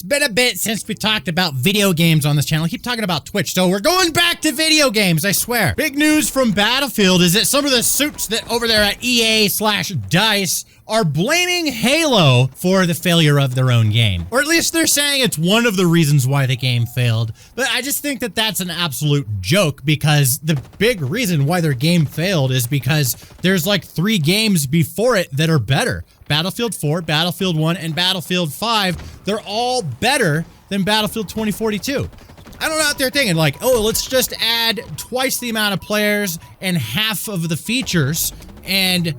been a bit since we talked about video games on this channel. I keep talking about Twitch, so we're going back to video games, I swear. Big news from Battlefield is that some of the suits that over there at EA/DICE are blaming Halo for the failure of their own game. Or at least they're saying it's one of the reasons why the game failed. But I just think that that's an absolute joke, because the big reason why their game failed is because there's like 3 games before it that are better. Battlefield 4, Battlefield 1, and Battlefield 5, they're all better than Battlefield 2042. I don't know what they're thinking, like, oh, let's just add twice the amount of players and half of the features and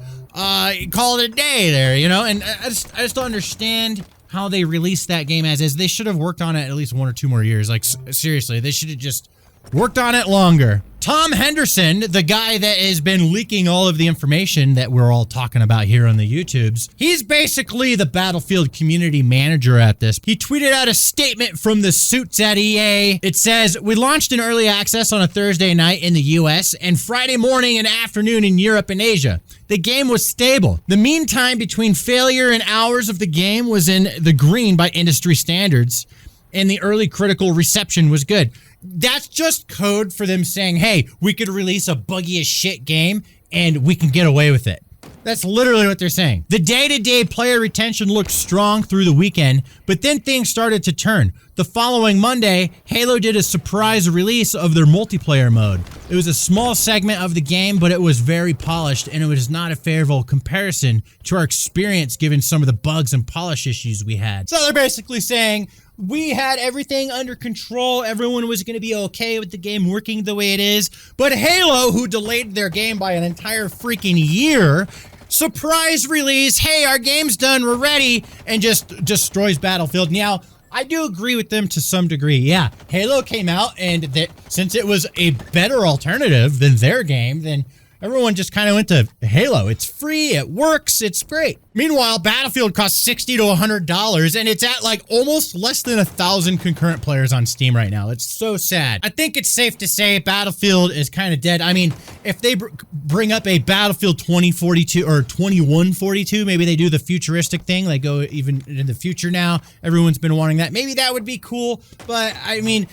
call it a day there, you know? And I just don't understand how they released that game as is. They should have worked on it at least 1 or 2 more years. Like, seriously, they should have just worked on it longer. Tom Henderson, the guy that has been leaking all of the information that we're all talking about here on the YouTubes, he's basically the Battlefield community manager at this. He tweeted out a statement from the suits at EA. It says, "We launched in early access on a Thursday night in the US and Friday morning and afternoon in Europe and Asia. The game was stable. The mean time between failure and hours of the game was in the green by industry standards, and the early critical reception was good." That's just code for them saying, hey, we could release a buggy as shit game and we can get away with it. That's literally what they're saying. The day-to-day player retention looked strong through the weekend, but then things started to turn. The following Monday, Halo did a surprise release of their multiplayer mode. It was a small segment of the game, but it was very polished, and it was not a favorable comparison to our experience given some of the bugs and polish issues we had. So they're basically saying, we had everything under control. Everyone was going to be okay with the game working the way it is. But Halo, who delayed their game by an entire freaking year, surprise release, hey, our game's done, we're ready, and just destroys Battlefield. Now, I do agree with them to some degree. Yeah, Halo came out, and since it was a better alternative than their game, then everyone just kind of went to Halo. It's free, it works, it's great. Meanwhile, Battlefield costs $60 to $100, and it's at like almost less than 1,000 concurrent players on Steam right now. It's so sad. I think it's safe to say Battlefield is kind of dead. I mean, if they bring up a Battlefield 2042 or 2142, maybe they do the futuristic thing, like go even in the future now. Everyone's been wanting that. Maybe that would be cool, but I mean,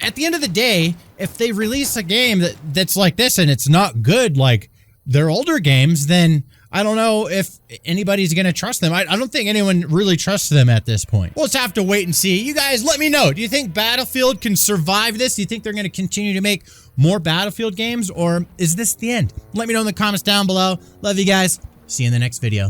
at the end of the day, if they release a game that's like this and it's not good like their older games, then I don't know if anybody's going to trust them. I don't think anyone really trusts them at this point. We'll just have to wait and see. You guys, let me know. Do you think Battlefield can survive this? Do you think they're going to continue to make more Battlefield games, or is this the end? Let me know in the comments down below. Love you guys. See you in the next video.